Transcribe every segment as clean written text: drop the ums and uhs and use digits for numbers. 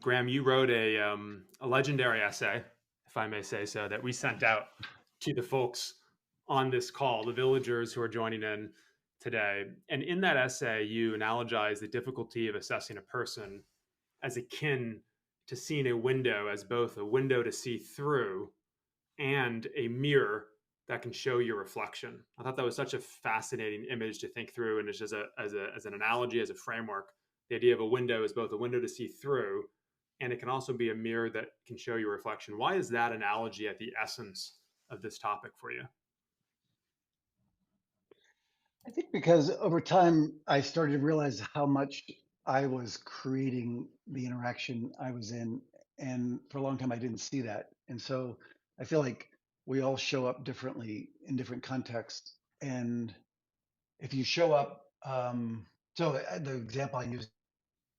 Graham, you wrote a legendary essay, if I may say so, that we sent out to the folks on this call, the villagers who are joining in today. And in that essay, you analogize the difficulty of assessing a person as akin to seeing a window as both a window to see through and a mirror that can show your reflection. I thought that was such a fascinating image to think through, and just as an analogy, as a framework, the idea of a window is both a window to see through, and it can also be a mirror that can show your reflection. Why is that analogy at the essence of this topic for you? I think because over time I started to realize how much I was creating the interaction I was in. And for a long time I didn't see that. And so I feel like we all show up differently in different contexts. And if you show up, the example I used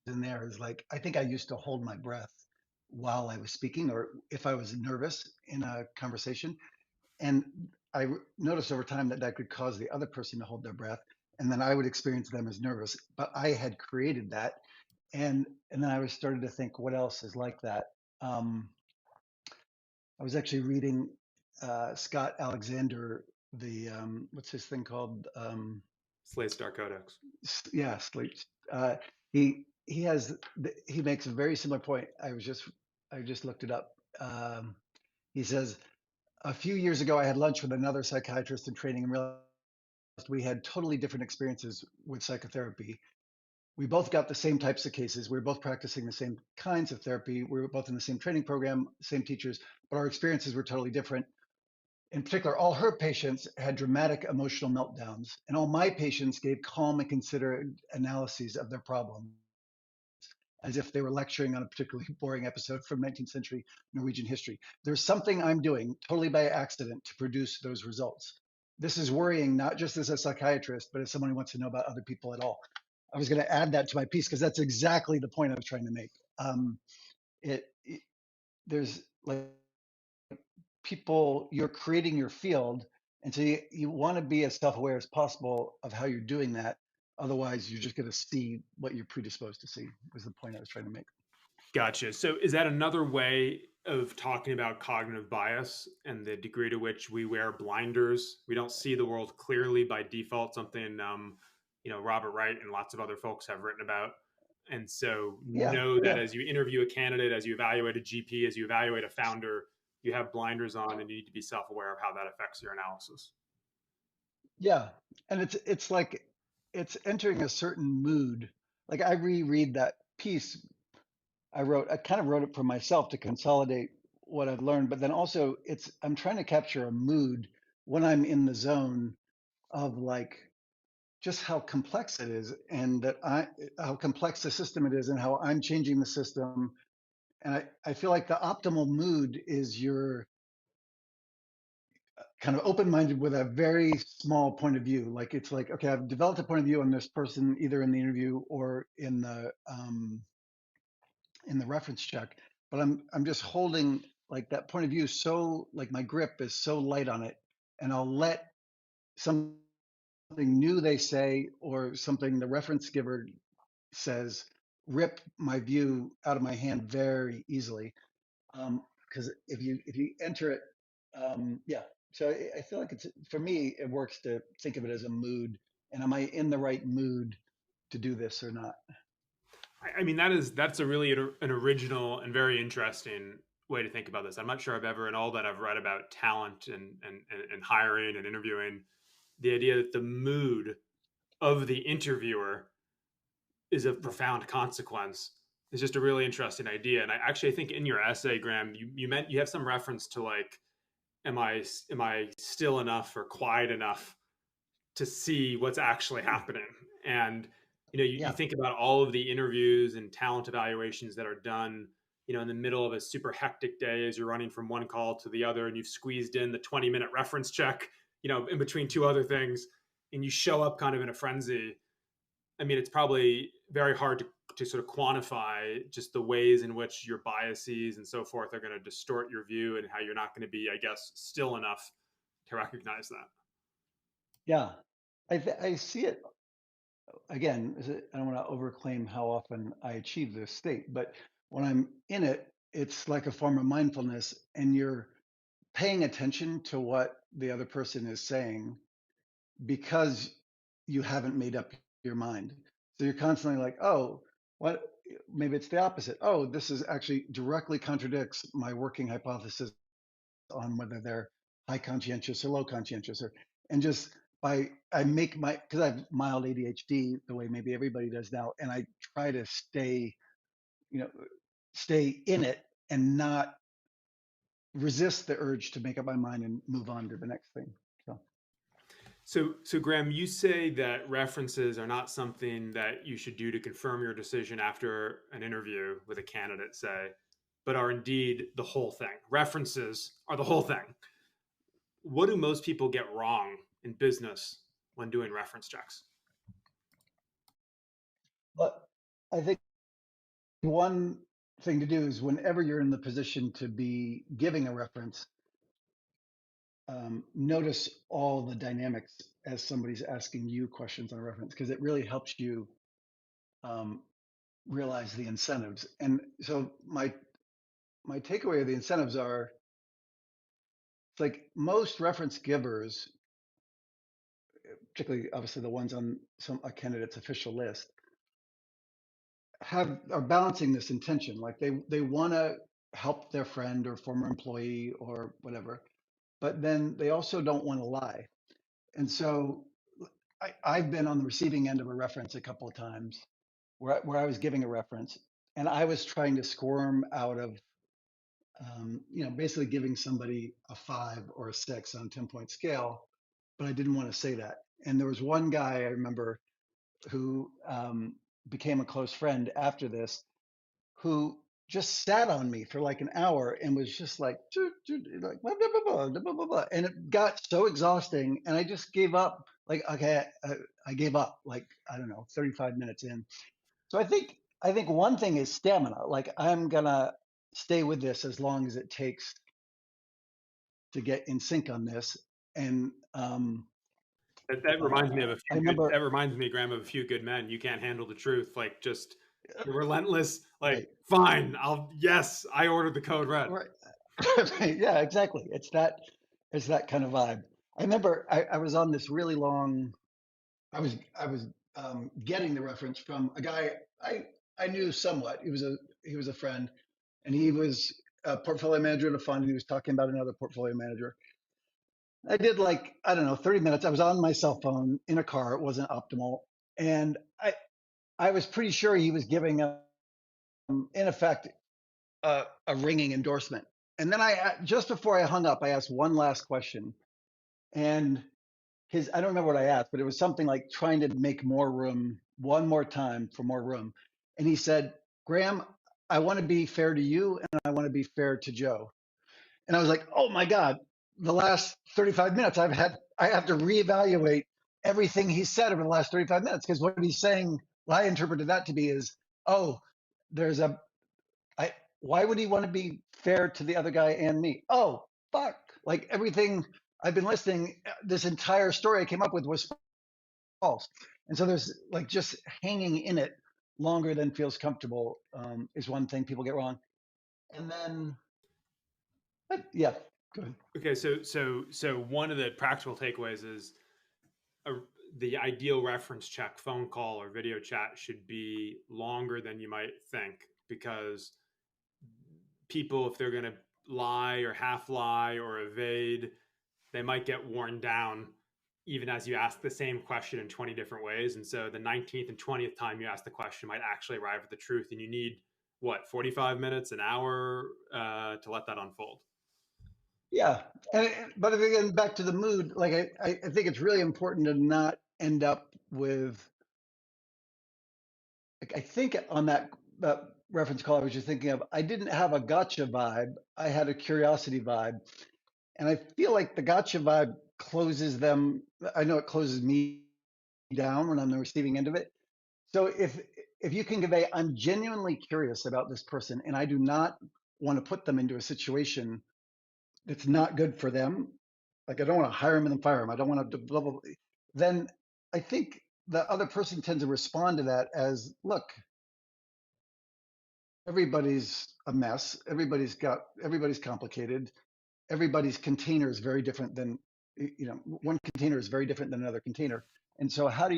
in there is like, I think I used to hold my breath while I was speaking, or if I was nervous in a conversation. And noticed over time that that could cause the other person to hold their breath, and then I would experience them as nervous. But I had created that, and then I was started to think, what else is like that? Um, I was actually reading Scott Alexander, the what's his thing called? Slate Star Codex. Yeah, sleep. He has he makes a very similar point. I just looked it up. He says a few years ago, I had lunch with another psychiatrist in training and realized we had totally different experiences with psychotherapy. We both got the same types of cases. We were both practicing the same kinds of therapy. We were both in the same training program, same teachers, but our experiences were totally different. In particular, all her patients had dramatic emotional meltdowns, and all my patients gave calm and considered analyses of their problems, as if they were lecturing on a particularly boring episode from 19th century Norwegian history. There's something I'm doing totally by accident to produce those results. This is worrying, not just as a psychiatrist, but as someone who wants to know about other people at all. I was going to add that to my piece because that's exactly the point I was trying to make. It there's like people, you're creating your field, and so you want to be as self-aware as possible of how you're doing that. Otherwise, you're just going to see what you're predisposed to see. Was the point I was trying to make. Gotcha. So, is that another way of talking about cognitive bias and the degree to which we wear blinders? We don't see the world clearly by default. Something Robert Wright and lots of other folks have written about. And so, Yeah, know that yeah, as you interview a candidate, as you evaluate a GP, as you evaluate a founder, you have blinders on, and you need to be self-aware of how that affects your analysis. yeah. And it's like it's entering a certain mood. Like I reread that piece I wrote. I kind of wrote it for myself to consolidate what I've learned, but then also it's I'm trying to capture a mood when I'm in the zone of like just how complex it is, and that I how complex the system it is, and how I'm changing the system. And I feel like the optimal mood is you're kind of open-minded with a very small point of view. Like it's like, okay, I've developed a point of view on this person, either in the interview or in the reference check, but I'm just holding like that point of view. So like my grip is so light on it, and I'll let something new they say or something the reference giver says rip my view out of my hand very easily. Because if you enter it, yeah. So I feel like it's for me. It works to think of it as a mood, and am I in the right mood to do this or not? I mean, that's a really an original and very interesting way to think about this. I'm not sure I've ever, in all that I've read about talent and hiring and interviewing, the idea that the mood of the interviewer is of Yeah, profound consequence is just a really interesting idea. And I actually think in your essay, Graham, you meant you have some reference to like, am I still enough or quiet enough to see what's actually happening? And you yeah, think about all of the interviews and talent evaluations that are done, in the middle of a super hectic day as you're running from one call to the other, and you've squeezed in the 20-minute reference check, in between two other things, and you show up kind of in a frenzy. I mean, it's probably very hard to sort of quantify just the ways in which your biases and so forth are going to distort your view, and how you're not going to be, I guess, still enough to recognize that. yeah. I see it again. I don't want to overclaim how often I achieve this state, but when I'm in it, it's like a form of mindfulness, and you're paying attention to what the other person is saying because you haven't made up your mind. So you're constantly like, oh, what? Maybe it's the opposite. Oh, this is actually directly contradicts my working hypothesis on whether they're high conscientious or low conscientious, or and just by I make my because I have mild ADHD the way maybe everybody does now, and I try to stay, you know, stay in it and not resist the urge to make up my mind and move on to the next thing. So So Graham, you say that references are not something that you should do to confirm your decision after an interview with a candidate, say, but are indeed the whole thing. References are the whole thing. What do most people get wrong in business when doing reference checks? but I think one thing to do is whenever you're in the position to be giving a reference, notice all the dynamics as somebody's asking you questions on a reference, because it really helps you um, realize the incentives. And so my takeaway of the incentives are, it's like most reference givers, particularly obviously the ones on a candidate's official list, are balancing this intention. Like they want to help their friend or former employee or whatever, but then they also don't want to lie. And so I've been on the receiving end of a reference a couple of times where I was giving a reference and I was trying to squirm out of, basically giving somebody a 5 or a 6 on a 10-point scale, but I didn't want to say that. And there was one guy I remember who became a close friend after this, who just sat on me for like an hour and was just like, like blah, blah, blah, blah, blah, blah, blah. And it got so exhausting. And I just gave up. Like, okay, I gave up like, I don't know, 35 minutes in. So I think one thing is stamina. Like I'm gonna stay with this as long as it takes to get in sync on this. And That reminds me of a I few good. remember, That reminds me, Graham, of a few good men. You can't handle the truth, like just the relentless. Like, right, fine, I'll. Yes, I ordered the code red. right, right, yeah, exactly. It's that kind of vibe. I remember I was on this really long. I was getting the reference from a guy I knew somewhat. He was a friend, and he was a portfolio manager at a fund. And he was talking about another portfolio manager. I did like, I don't know, 30 minutes. I was on my cell phone in a car. It wasn't optimal, and I was pretty sure he was giving in effect a ringing endorsement. And then just before I hung up, I asked one last question, and I don't remember what I asked, but it was something like trying to make more room one more time for more room. And he said, Graham, I want to be fair to you and I want to be fair to Joe. And I was like, oh my God, the last 35 minutes I have to reevaluate everything he said over the last 35 minutes. Because what he's saying, what I interpreted that to be is, oh, there's I, why would he want to be fair to the other guy and me? Oh, fuck. Like everything I've been listening, this entire story I came up with was false. And so there's like just hanging in it longer than feels comfortable is one thing people get wrong. And then, yeah, go ahead. Okay, so one of the practical takeaways is a, the ideal reference check, phone call or video chat, should be longer than you might think, because people, if they're going to lie or half lie or evade, they might get worn down even as you ask the same question in 20 different ways. And so the 19th and 20th time you ask the question might actually arrive at the truth. And you need, what, 45 minutes, an hour to let that unfold. Yeah. But again, back to the mood, like I think it's really important to not end up with, like, I think on that reference call I was just thinking of, I didn't have a gotcha vibe. I had a curiosity vibe. And I feel like the gotcha vibe closes them. I know it closes me down when I'm on the receiving end of it. So if you can convey, I'm genuinely curious about this person, and I do not want to put them into a situation that's not good for them. Like I don't want to hire them and then fire them. I don't want to blah, blah, blah. Then I think the other person tends to respond to that as, look, everybody's a mess. Everybody's complicated. Everybody's container is very different than, one container is very different than another container. And so how do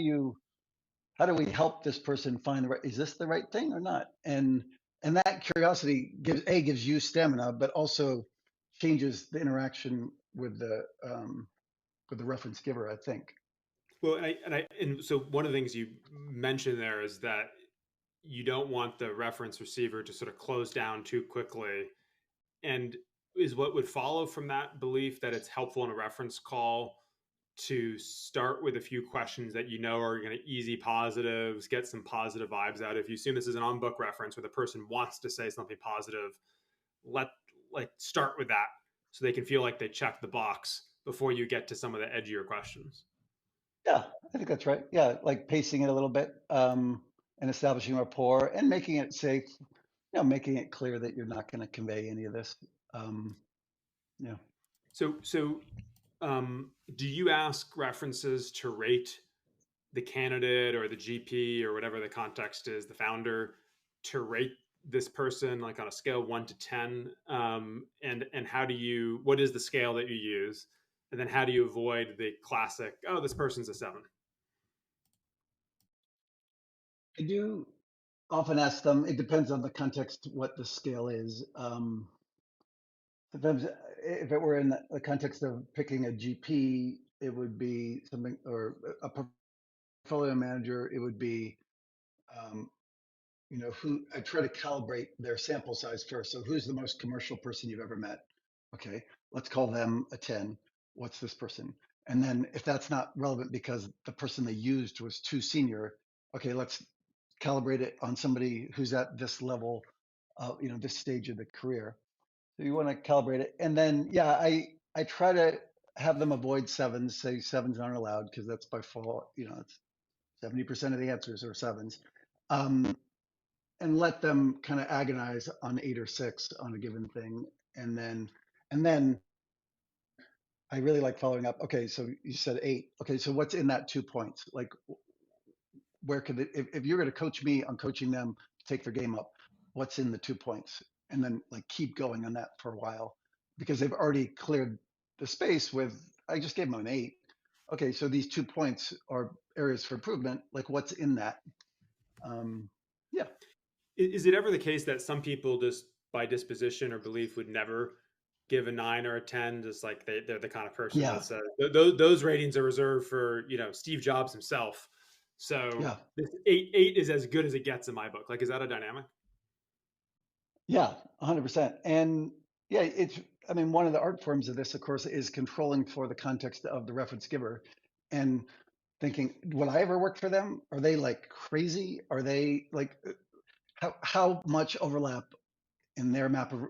we help this person find the right, is this the right thing or not? And that curiosity gives you stamina, but also changes the interaction with the reference giver, I think. Well, and so one of the things you mentioned there is that you don't want the reference receiver to sort of close down too quickly. And is what would follow from that belief that it's helpful in a reference call to start with a few questions that you know are going to easy positives, get some positive vibes out. If you assume this is an on-book reference where the person wants to say something positive, let like start with that so they can feel like they check the box before you get to some of the edgier questions. Yeah, I think that's right. Yeah, like pacing it a little bit, and establishing rapport and making it safe, making it clear that you're not going to convey any of this. Um, yeah. So, do you ask references to rate the candidate or the GP or whatever the context is, the founder, to rate this person like on a scale 1 to 10? And how do you? What is the scale that you use? And then how do you avoid the classic? Oh, this person's a 7. I do often ask them, it depends on the context, what the scale is. Sometimes if it were in the context of picking a GP, it would be something, or a portfolio manager, it would be, um, who I try to calibrate their sample size first. So who's the most commercial person you've ever met? Okay, let's call them a 10. What's this person? And then if that's not relevant because the person they used was too senior, okay, let's calibrate it on somebody who's at this level, this stage of the career. So you want to calibrate it. And then, yeah, I try to have them avoid sevens, say sevens aren't allowed because that's by default, it's 70% of the answers are sevens. Um, and let them kind of agonize on 8 or 6 on a given thing. And then, and then I really like following up. Okay, so you said 8. Okay, so what's in that 2 points? Like, where could if you're going to coach me on coaching them to take their game up, what's in the 2 points? And then like keep going on that for a while because they've already cleared the space with, I just gave them an 8. Okay, so these 2 points are areas for improvement. Like what's in that? Yeah, Is it ever the case that some people just by disposition or belief would never give a 9 or a 10? Just like they're the kind of person yeah, that says those ratings are reserved for Steve Jobs himself. So yeah. this eight is as good as it gets in my book. Like, is that a dynamic? Yeah, 100%. And yeah, I mean, one of the art forms of this, of course, is controlling for the context of the reference giver and thinking, will I ever work for them? Are they like crazy? Are they like, how much overlap in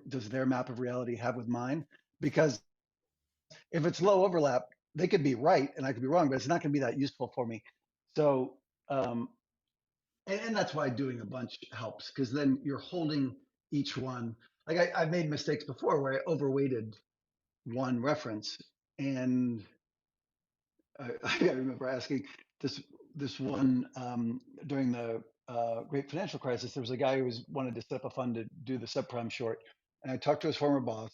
does their map of reality have with mine? Because if it's low overlap, they could be right and I could be wrong, but it's not going to be that useful for me. So, um, and that's why doing a bunch helps because then you're holding each one. Like I've made mistakes before where I overweighted one reference, and I remember asking this one during the great financial crisis. There was a guy who wanted to set up a fund to do the subprime short, and I talked to his former boss,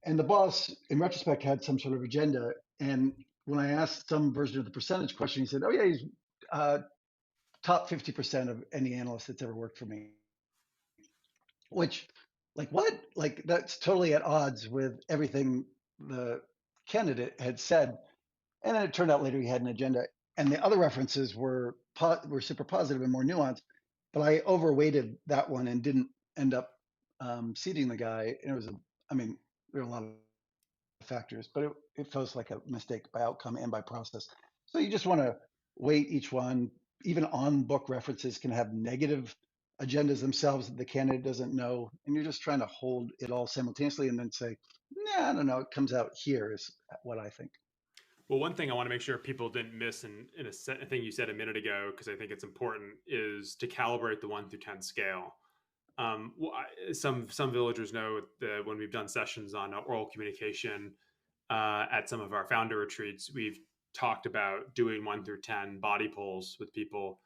and the boss, in retrospect, had some sort of agenda. And when I asked some version of the percentage question, he said, "Oh yeah, he's uh, top 50% of any analyst that's ever worked for me." Which, like, what? Like, that's totally at odds with everything the candidate had said. And then it turned out later he had an agenda, and the other references were super positive and more nuanced. But I overweighted that one and didn't end up seating the guy. And it was, I mean, there were a lot of factors, but it feels like a mistake by outcome and by process. So you just want to weight each one. Even on book references can have negative agendas themselves that the candidate doesn't know. And you're just trying to hold it all simultaneously and then say, nah, I don't know, it comes out here is what I think. Well, one thing I want to make sure people didn't miss in a thing you said a minute ago, because I think it's important, is to calibrate the 1 through 10 scale. Some villagers know that when we've done sessions on oral communication at some of our founder retreats, we've talked about doing 1 through 10 body polls with people.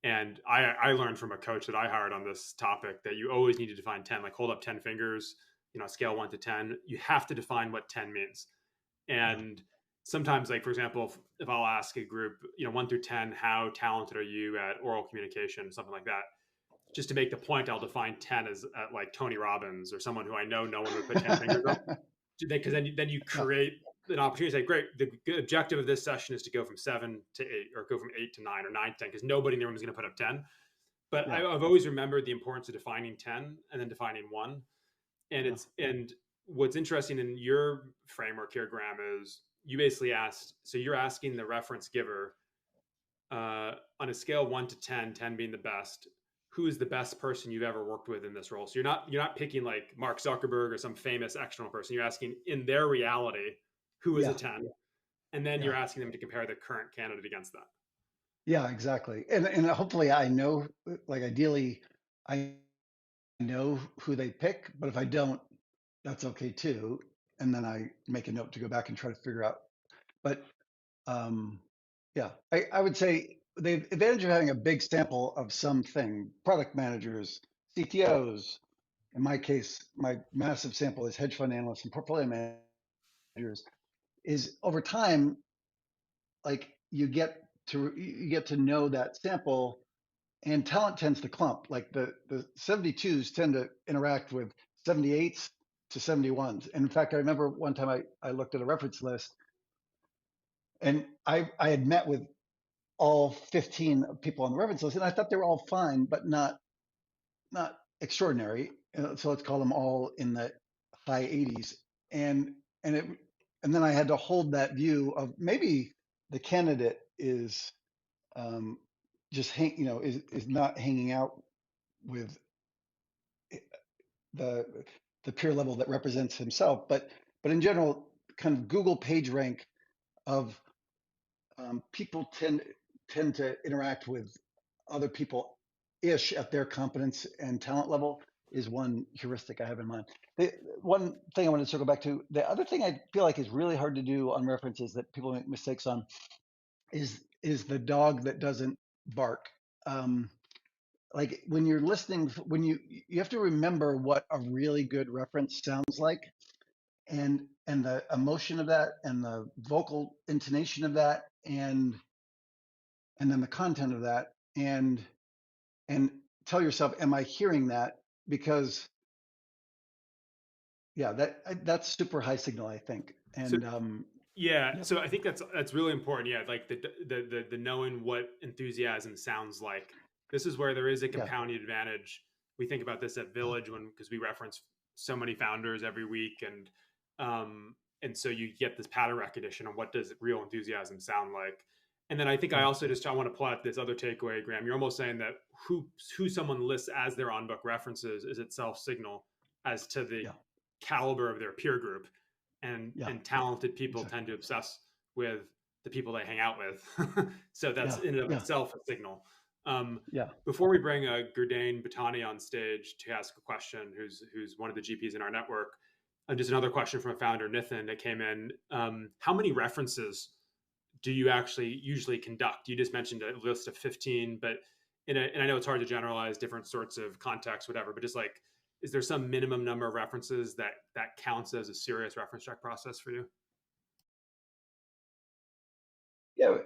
And I learned from a coach that I hired on this topic that you always need to define 10, like hold up 10 fingers, scale 1 to 10. You have to define what 10 means. Yeah. And sometimes, like, for example, if I'll ask a group, 1 through 10, how talented are you at oral communication, something like that. Just to make the point, I'll define 10 as like Tony Robbins or someone who I know no one would put 10 fingers on, because then you Yeah. create an opportunity to say, great, the objective of this session is to go from 7 to 8 or go from 8 to 9 or 9 to 10, because nobody in the room is going to put up 10. But Yeah. I've always remembered the importance of defining 10 and then defining one. And Yeah. and what's interesting in your framework here, Graham, is you basically asked, so you're asking the reference giver, on a scale 1 to 10, 10 being the best, who is the best person you've ever worked with in this role? So you're not picking like Mark Zuckerberg or some famous external person. You're asking in their reality, who is a Yeah. 10? And then Yeah. you're asking them to compare the current candidate against that. Yeah, exactly. And hopefully I know, like ideally, I know who they pick, but if I don't, that's okay too. And then I make a note to go back and try to figure out. But um, yeah, I would say the advantage of having a big sample of something, product managers, CTOs, in my case, my massive sample is hedge fund analysts and portfolio managers, is over time, like you get to know that sample, and talent tends to clump. Like the 72s tend to interact with 78s to 71s. And in fact, I remember one time I looked at a reference list, and I had met with all 15 people on the reference list, and I thought they were all fine, but not extraordinary. So let's call them all in the high 80s. And and it and then I had to hold that view of maybe the candidate is um, just is not hanging out with the the peer level that represents himself. But in general, kind of Google page rank of people tend to interact with other people ish at their competence and talent level is one heuristic I have in mind. The one thing I want to circle back to, the other thing I feel like is really hard to do on references that people make mistakes on is the dog that doesn't bark. Um, like when you're listening, when you have to remember what a really good reference sounds like, and the emotion of that, and the vocal intonation of that, and then the content of that, and tell yourself, am I hearing that? Because yeah, that's super high signal, I think. So And yeah, yep, so I think that's really important. Yeah, like the knowing what enthusiasm sounds like. This is where there is a yeah, compounding advantage. We think about this at yeah, Village, because we reference so many founders every week, and so you get this pattern recognition on what does real enthusiasm sound like. And then I think I yeah, also I want to pull out this other takeaway, Graham. You're almost saying that who someone lists as their on book references is itself signal as to the yeah, caliber of their peer group, yeah, and talented people exactly. tend to obsess with the people they hang out with. So that's Yeah, in and of yeah, itself a signal. Um, yeah, Before we bring Gurdain Batani on stage to ask a question, who's one of the GPs in our network, just another question from a founder, Nathan, that came in. How many references do you actually usually conduct? You just mentioned a list of 15, but and I know it's hard to generalize different sorts of contexts, whatever, but just like, is there some minimum number of references that counts as a serious reference check process for you? yeah.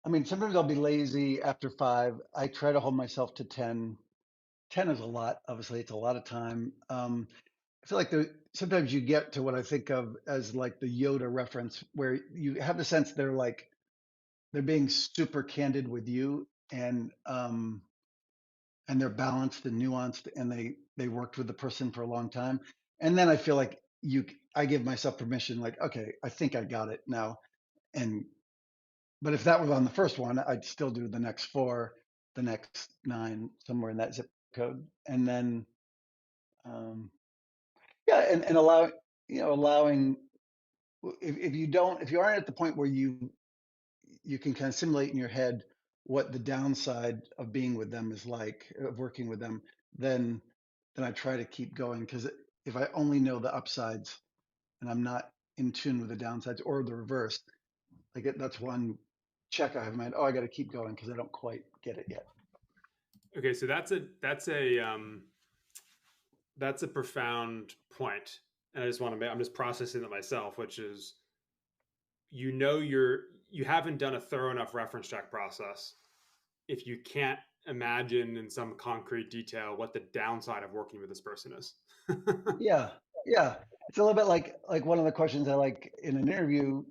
I mean, sometimes I'll be lazy after 5. I try to hold myself to 10. 10 is a lot. Obviously, it's a lot of time. I feel like sometimes you get to what I think of as like the Yoda reference, where you have the sense they're being super candid with you, and they're balanced and nuanced, and they worked with the person for a long time. And then I feel like I give myself permission, like, okay, I think I got it now. And but if that was on the first one, I'd still do the next 4, the next 9, somewhere in that zip code, and then um, yeah, and allowing, if you aren't at the point where you can kind of simulate in your head what the downside of being with them is like, of working with them, then I try to keep going, because if I only know the upsides and I'm not in tune with the downsides or the reverse, like that's one check I have in mind. Oh, I got to keep going because I don't quite get it yet. Okay, so that's a profound point, and I just want to make, I'm just processing it myself, which is, you haven't done a thorough enough reference check process if you can't imagine in some concrete detail what the downside of working with this person is. Yeah, yeah. It's a little bit like one of the questions I like in an interview.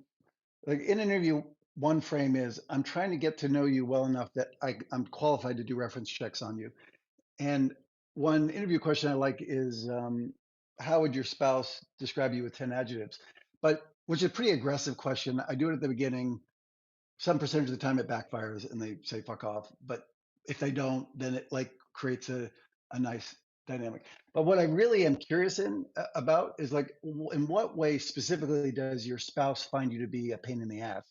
Like in an interview, one frame is I'm trying to get to know you well enough that I'm qualified to do reference checks on you. And one interview question I like is, how would your spouse describe you with 10 adjectives? But which is a pretty aggressive question. I do it at the beginning. Some percentage of the time it backfires and they say fuck off. But if they don't, then it like creates a nice dynamic. But what I really am curious about is like, in what way specifically does your spouse find you to be a pain in the ass?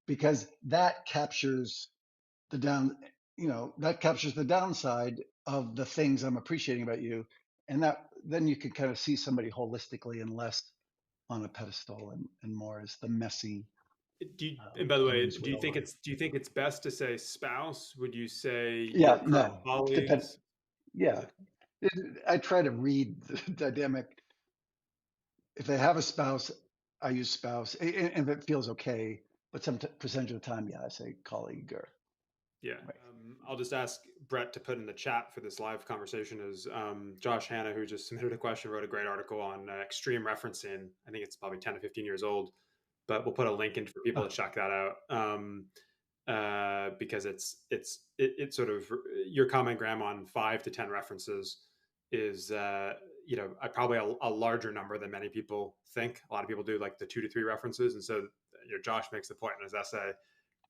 Because that captures the down, that captures the downside of the things I'm appreciating about you. And that then you can kind of see somebody holistically and less on a pedestal and more as the messy And by the way, humans we all are. do you think it's best to say spouse? Would you say your Yeah, current no, depend. colleagues? Yeah, I try to read the dynamic. If they have a spouse, I use spouse, and if it feels okay. But some percentage of the time, yeah, I say colleague or Yeah. right. I'll just ask Brett to put in the chat for this live conversation is Josh Hanna, who just submitted a question, wrote a great article on extreme referencing. I think it's probably 10 to 15 years old, but we'll put a link in for people Oh, to check that out. Because it's sort of your comment, Graham, on 5 to 10 references is, I probably a larger number than many people think. A lot of people do like the 2 to 3 references. And so, Josh makes the point in his essay,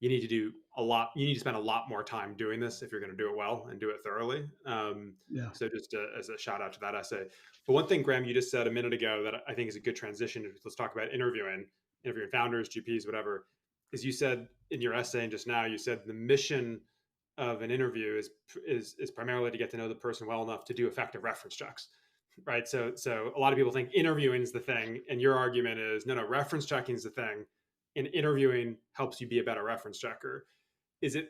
you need to do a lot. You need to spend a lot more time doing this if you're going to do it well and do it thoroughly. yeah, So just as a shout out to that essay. But one thing, Graham, you just said a minute ago that I think is a good transition. Let's talk about interviewing founders, GPs, whatever. Is you said in your essay and just now, you said the mission of an interview is primarily to get to know the person well enough to do effective reference checks, right? So a lot of people think interviewing is the thing, and your argument is no, reference checking is the thing, and interviewing helps you be a better reference checker. Is it,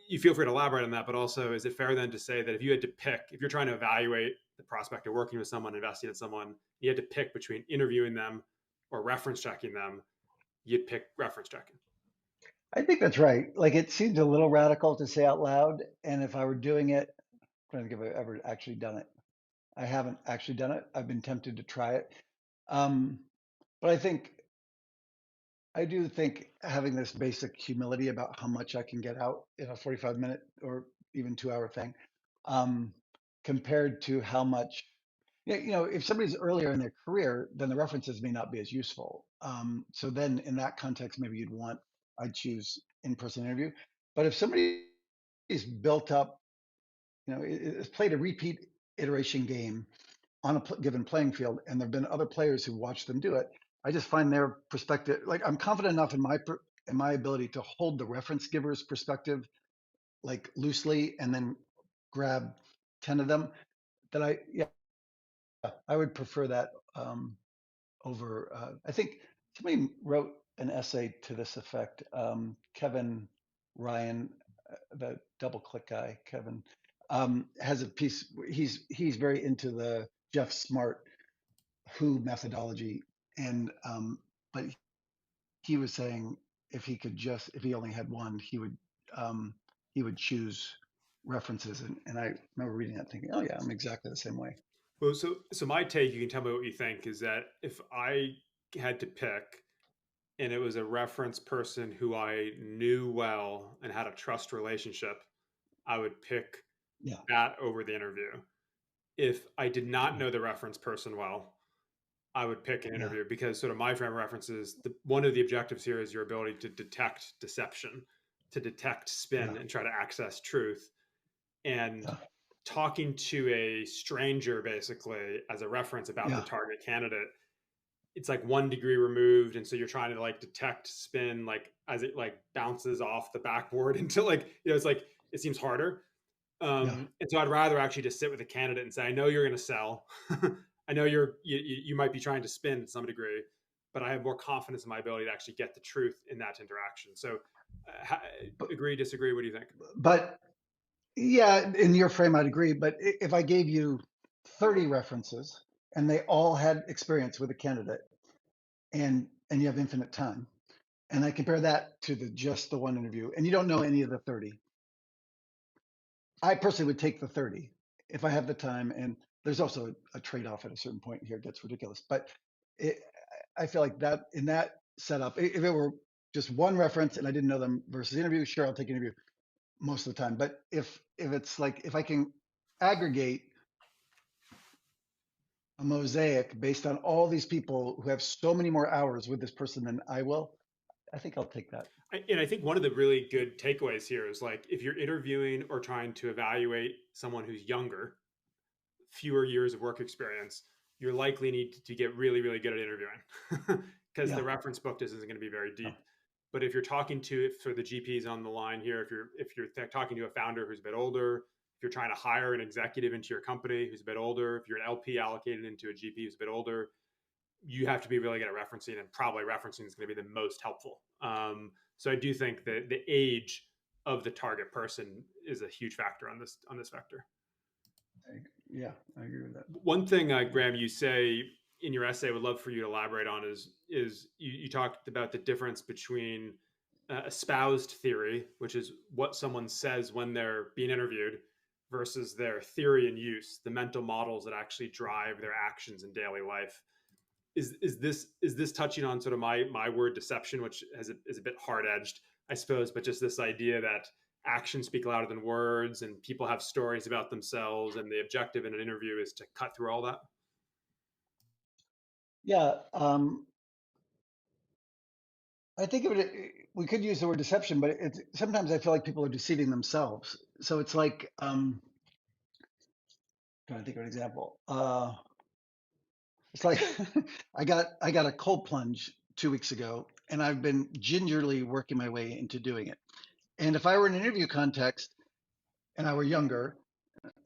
you feel free to elaborate on that, but also is it fair then to say that if you had to pick, if you're trying to evaluate the prospect of working with someone, investing in someone, you had to pick between interviewing them or reference checking them, you'd pick reference checking? I think that's right. Like it seems a little radical to say out loud, and if I were doing it, I'm trying to think if I've ever actually done it. I haven't actually done it. I've been tempted to try it, um, but I do think having this basic humility about how much I can get out in a 45-minute or even 2-hour thing, um, compared to how much, yeah, if somebody's earlier in their career, then the references may not be as useful. So then in that context, maybe I'd choose in-person interview. But if somebody is built up, has played a repeat iteration game on a given playing field, and there've been other players who watch them do it. I just find their perspective, like I'm confident enough in my ability to hold the reference giver's perspective like loosely and then grab 10 of them that I would prefer that over. I think somebody wrote an essay to this effect. Kevin Ryan, the double click guy, Kevin, has a piece. He's very into the Jeff Smart Who methodology, and but he was saying if he only had one, um, he would choose references, and I remember reading that thinking, oh yeah, I'm exactly the same way. Well, so my take, you can tell me what you think, is that if I had to pick and it was a reference person who I knew well and had a trust relationship, I would pick Yeah, that over the interview. If I did not know the reference person well, I would pick an yeah, interview because sort of my frame of reference is one of the objectives here is your ability to detect deception, to detect spin yeah, and try to access truth. And yeah, talking to a stranger basically as a reference about the yeah, target candidate, it's like 1 degree removed, and so you're trying to like detect spin like as it like bounces off the backboard into like, it's like it seems harder. yeah, And so I'd rather actually just sit with a candidate and say, I know you're going to sell. I know you might be trying to spin to some degree, but I have more confidence in my ability to actually get the truth in that interaction. So But, Agree, disagree? What do you think? but yeah, in your frame, I'd agree. But if I gave you 30 references and they all had experience with a candidate, and you have infinite time, and I compare that to just the one interview, and you don't know any of the 30, I personally would take the 30 if I have the time. And there's also a trade-off at a certain point here. It gets ridiculous. But it, I feel like that in that setup, if it were just one reference and I didn't know them versus interview, sure, I'll take an interview most of the time. But if it's like if I can aggregate a mosaic based on all these people who have so many more hours with this person than I will, I think I'll take that. And I think one of the really good takeaways here is like if you're interviewing or trying to evaluate someone who's younger, fewer years of work experience, you're likely need to get really, really good at interviewing because the Yeah. reference book just isn't going to be very Yeah. deep. But if you're talking to for the GPs on the line here, if you're talking to a founder who's a bit older, if you're trying to hire an executive into your company who's a bit older, if you're an LP allocated into a GP who's a bit older, you have to be really good at referencing, and probably referencing is going to be the most helpful. So I do think that the age of the target person is a huge factor on this vector. Yeah, I agree with that. One thing, Graham, you say in your essay, would love for you to elaborate on is you talked about the difference between espoused theory, which is what someone says when they're being interviewed, versus their theory in use, the mental models that actually drive their actions in daily life. Is this touching on sort of my word deception, which is a bit hard edged, I suppose, but just this idea that actions speak louder than words, and people have stories about themselves, and the objective in an interview is to cut through all that. Yeah, I think of it, we could use the word deception, but it's sometimes I feel like people are deceiving themselves. So it's like, trying to think of an example. It's like I got a cold plunge 2 weeks ago, and I've been gingerly working my way into doing it. And if I were in an interview context and I were younger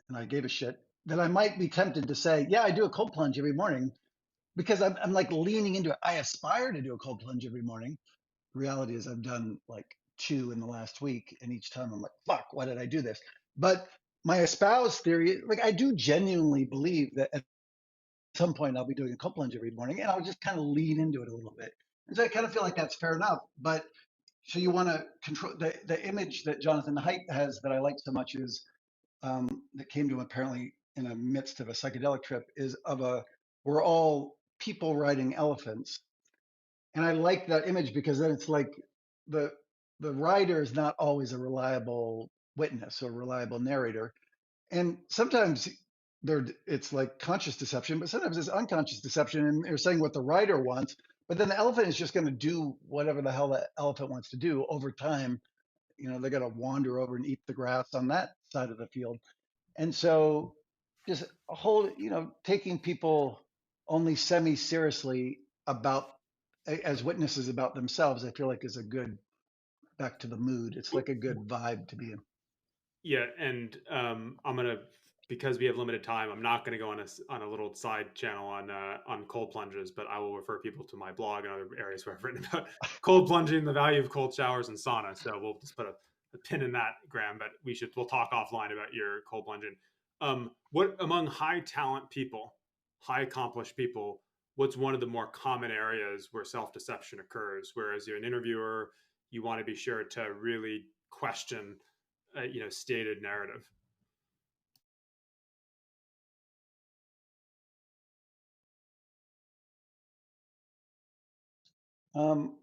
and I gave a shit, then I might be tempted to say, yeah, I do a cold plunge every morning because I'm like leaning into it. I aspire to do a cold plunge every morning. The reality is I've done like two in the last week, and each time I'm like, fuck, why did I do this? But my espouse theory, like I do genuinely believe that at some point I'll be doing a cold plunge every morning, and I'll just kind of lean into it a little bit. And so I kind of feel like that's fair enough. But so you want to control the image that Jonathan Haidt has that I like so much is that came to him apparently in the midst of a psychedelic trip is of a we're all people riding elephants. And I like that image because then it's like the the writer is not always a reliable witness or reliable narrator. And sometimes it's like conscious deception, but sometimes it's unconscious deception, and they're saying what the writer wants, but then the elephant is just going to do whatever the hell that elephant wants to do over time. They're going to wander over and eat the grass on that side of the field. And so just a whole, taking people only semi seriously about as witnesses about themselves, I feel like is a good back to the mood. It's like a good vibe to be in. Yeah, and I'm gonna, because we have limited time, I'm not gonna go on a little side channel on cold plunges, but I will refer people to my blog and other areas where I've written about cold plunging, the value of cold showers and sauna. So we'll just put a pin in that, Graham. But we'll talk offline about your cold plunging. What among high talent people, high accomplished people, what's one of the more common areas where self deception occurs? Whereas you're an interviewer, you want to be sure to really question stated narrative. Um,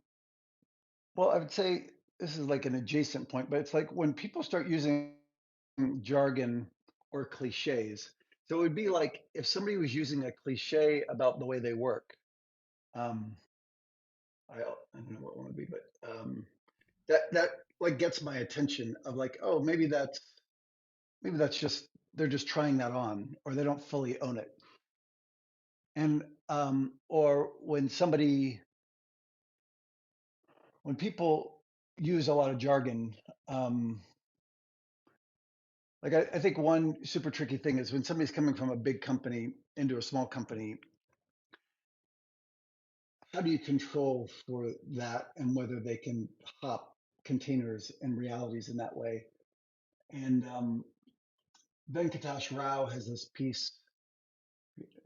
well, I would say this is like an adjacent point, but it's like when people start using jargon or cliches. So it would be like if somebody was using a cliche about the way they work. Um, I don't know what it would be, but that like gets my attention of like, oh, maybe that's just they're just trying that on, or they don't fully own it. And or when people use a lot of jargon, um, like I think one super tricky thing is when somebody's coming from a big company into a small company, how do you control for that and whether they can hop containers and realities in that way. And Venkatash Rao has this piece,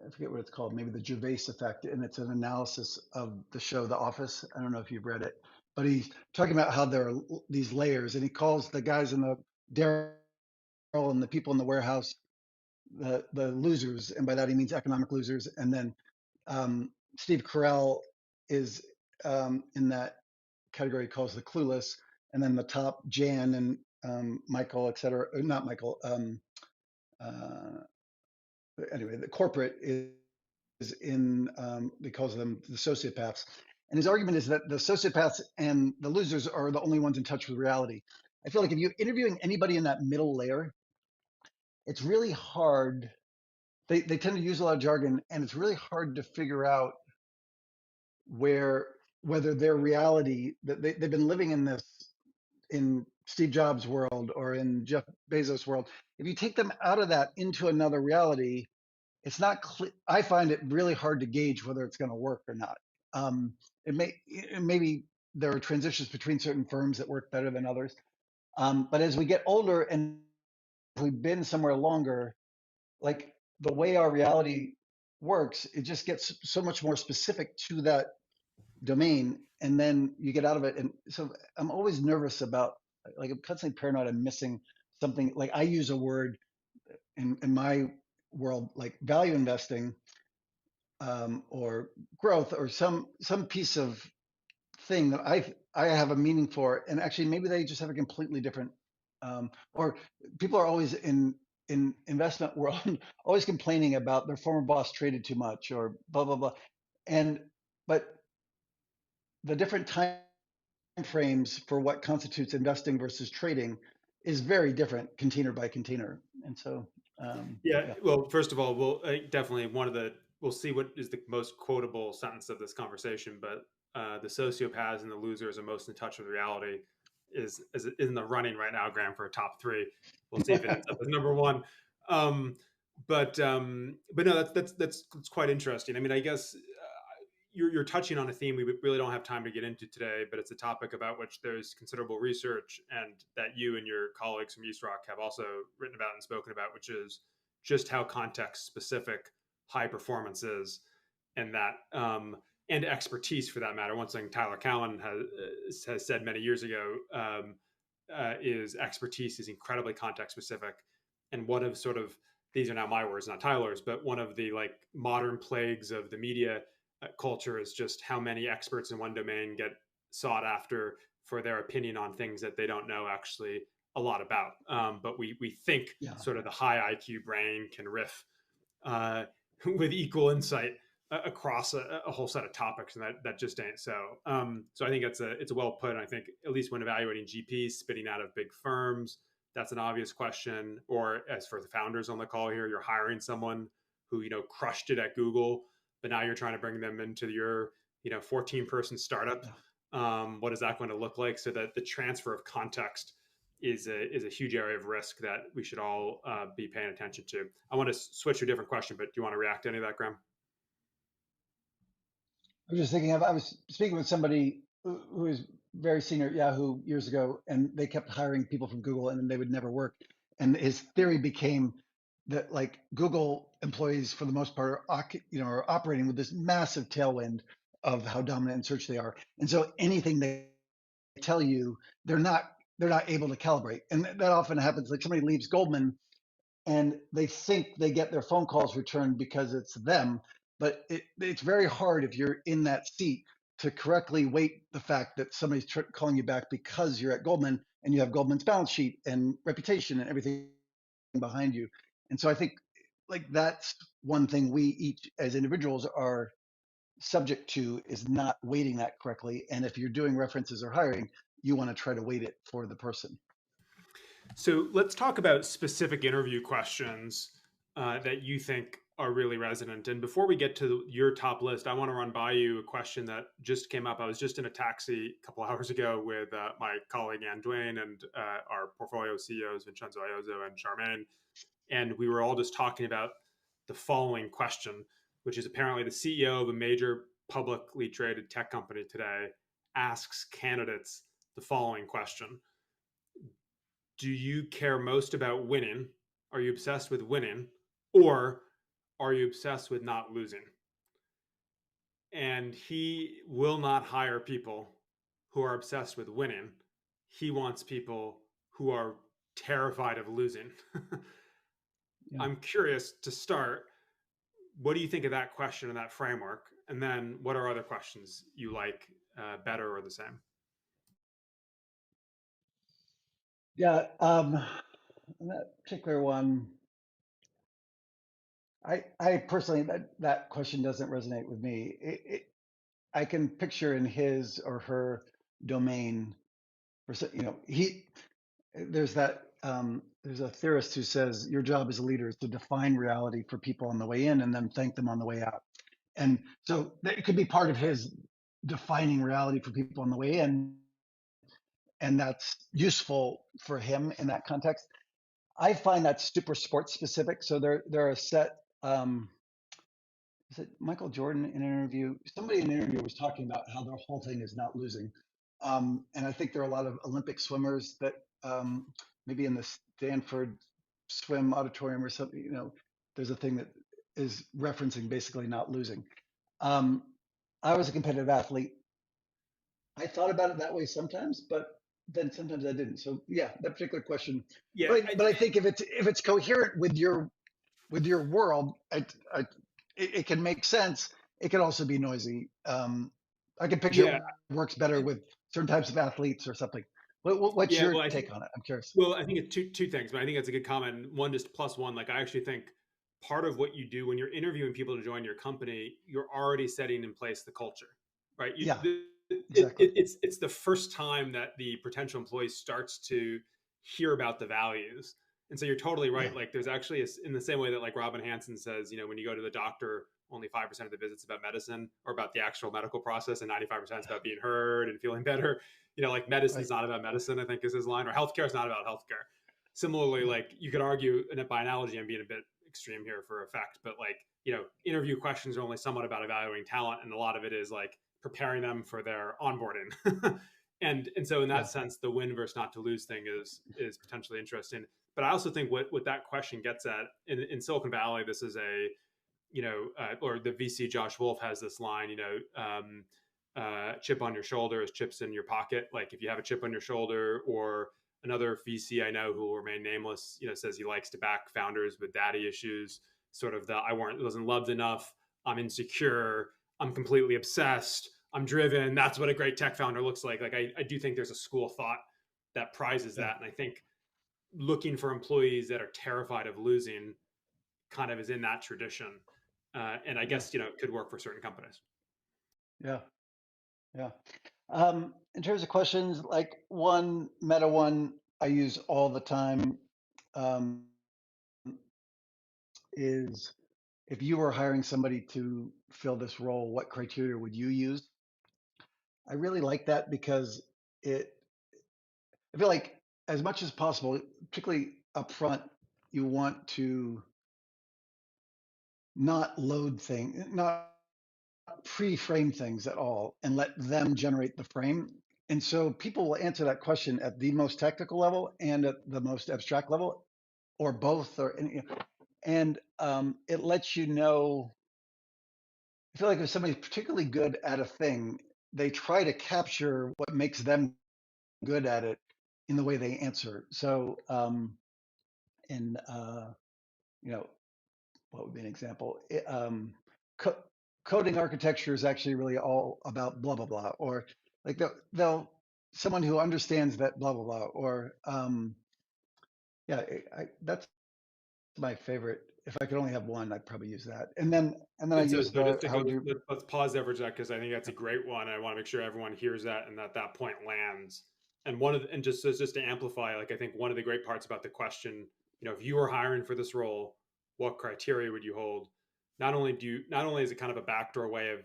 I forget what it's called, maybe the Gervais effect, and it's an analysis of the show The Office. I don't know if you've read it, but he's talking about how there are these layers, and he calls the guys in the Daryl and the people in the warehouse the losers, and by that he means economic losers. And then Steve Carell is in that category, he calls the clueless, and then the top, Jan and Michael, et cetera, not Michael. Uh, anyway, the corporate is in, he calls them the sociopaths. And his argument is that the sociopaths and the losers are the only ones in touch with reality. I feel like if you're interviewing anybody in that middle layer, it's really hard. They tend to use a lot of jargon, and it's really hard to figure out whether their reality, that they've been living in this, in Steve Jobs' world or in Jeff Bezos' world. If you take them out of that into another reality, it's not clear. I find it really hard to gauge whether it's going to work or not. Maybe there are transitions between certain firms that work better than others. But as we get older and we've been somewhere longer, like the way our reality works, it just gets so much more specific to that domain, and then you get out of it. And so I'm always nervous about, like, I'm constantly paranoid I'm missing something. Like, I use a word in my world, like value investing, or growth, or some piece of thing that I have a meaning for, and actually maybe they just have a completely different, or people are always in investment world always complaining about their former boss traded too much or blah blah blah. And but the different time frames for what constitutes investing versus trading is very different, container by container. And so Yeah. yeah. Well, first of all, we'll definitely we'll see what is the most quotable sentence of this conversation. But the sociopaths and the losers are most in touch with reality is in the running right now, Graham, for a top three. We'll see if it ends up as number one. Um, but no, that's quite interesting. I mean, I guess you're touching on a theme we really don't have time to get into today, but it's a topic about which there's considerable research and that you and your colleagues from USROC have also written about and spoken about, which is just how context specific high performance is, and that and expertise for that matter. One thing Tyler Cowen has said many years ago is expertise is incredibly context specific, and one of sort of, these are now my words, not Tyler's, but one of the like modern plagues of the media culture is just how many experts in one domain get sought after for their opinion on things that they don't know actually a lot about. But we think Yeah. sort of the high IQ brain can riff uh, with equal insight across a whole set of topics, and that just ain't so. So I think it's a well put. And I think at least when evaluating GPs spitting out of big firms, that's an obvious question. Or as for the founders on the call here, you're hiring someone who crushed it at Google, but now you're trying to bring them into your 14-person startup. What is that going to look like? So that the transfer of context is a huge area of risk that we should all be paying attention to. I want to switch to a different question, but do you want to react to any of that, Graham? I was just thinking of, I was speaking with somebody who was very senior at Yahoo years ago, and they kept hiring people from Google, and then they would never work. And his theory became that, like, Google employees, for the most part, are operating with this massive tailwind of how dominant in search they are. And so anything they tell you, they're not able to calibrate. And that often happens. Like, somebody leaves Goldman and they think they get their phone calls returned because it's them, but it's very hard if you're in that seat to correctly weight the fact that somebody's calling you back because you're at Goldman and you have Goldman's balance sheet and reputation and everything behind you. And so I think, like, that's one thing we each as individuals are subject to, is not weighting that correctly. And if you're doing references or hiring, you want to try to weight it for the person. So let's talk about specific interview questions that you think are really resonant. And before we get to your top list, I want to run by you a question that just came up. I was just in a taxi a couple hours ago with my colleague Ann Duane and our portfolio CEOs Vincenzo Iozzo and Charmaine, and we were all just talking about the following question, which is apparently the CEO of a major publicly traded tech company today asks candidates the following question: do you care most about winning? Are you obsessed with winning, or are you obsessed with not losing? And he will not hire people who are obsessed with winning. He wants people who are terrified of losing. Yeah. I'm curious to start. What do you think of that question and that framework? And then what are other questions you like better or the same? Yeah. That particular one, I personally, that question doesn't resonate with me. I can picture in his or her domain, or there's that, there's a theorist who says your job as a leader is to define reality for people on the way in and then thank them on the way out. And so it could be part of his defining reality for people on the way in, and that's useful for him in that context. I find that super sports specific. So there are a set. Is it Michael Jordan in an interview? Somebody in an interview was talking about how their whole thing is not losing. And I think there are a lot of Olympic swimmers that maybe in the Stanford swim auditorium or something, there's a thing that is referencing basically not losing. Um, I was a competitive athlete. I thought about it that way sometimes, but then sometimes I didn't. So yeah, that particular question. Yeah, But I think if it's coherent with your world, it can make sense. It can also be noisy. I can picture yeah, it works better with certain types of athletes or something. What's yeah. your Well, I think take on it? I'm curious. Well, I think it's two things, but I think that's a good comment. One, just plus one. Like, I actually think part of what you do when you're interviewing people to join your company, you're already setting in place the culture, right? Yeah, exactly. It's the first time that the potential employee starts to hear about the values, and so you're totally Yeah, right. Like, there's actually in the same way that like Robin Hanson says, when you go to the doctor, only 5% of the visits about medicine or about the actual medical process, and 95% is about being heard and feeling better. Like right. medicine's not about medicine, I think is his line, or healthcare is not about healthcare. Similarly, Yeah, like you could argue, and by analogy, I'm being a bit extreme here for effect, but like, interview questions are only somewhat about evaluating talent, and a lot of it is like preparing them for their onboarding. and so in that yeah, sense, the win versus not to lose thing is potentially interesting. But I also think what that question gets at in Silicon Valley, this is or the VC Josh Wolf has this line, chip on your shoulder is chips in your pocket. Like if you have a chip on your shoulder, or another VC I know who will remain nameless, says he likes to back founders with daddy issues, sort of wasn't loved enough. I'm insecure. I'm completely obsessed. I'm driven. That's what a great tech founder looks like. Like I do think there's a school of thought that prizes yeah, that. And I think looking for employees that are terrified of losing kind of is in that tradition. And I yeah, guess, it could work for certain companies. yeah, yeah. In terms of questions, like one meta one I use all the time um, is if you were hiring somebody to fill this role, what criteria would you use? I really like that because it, I feel like as much as possible, particularly upfront, you want to not load things, not pre-frame things at all and let them generate the frame. And so people will answer that question at the most technical level and at the most abstract level, or both, and it lets you know. I feel like if somebody's particularly good at a thing, they try to capture what makes them good at it in the way they answer. So, in you know, what would be an example? Co- Coding architecture is actually really all about blah blah blah, or like they'll someone who understands that blah blah blah, or yeah, that's my favorite. If I could only have one, I'd probably use that. And then I And so, use so just the to how go, would you? let's pause there for a sec, because I think that's a great one. I want to make sure everyone hears that and that point lands. And just to amplify, like I think one of the great parts about the question, if you were hiring for this role, what criteria would you hold? Not only is it kind of a backdoor way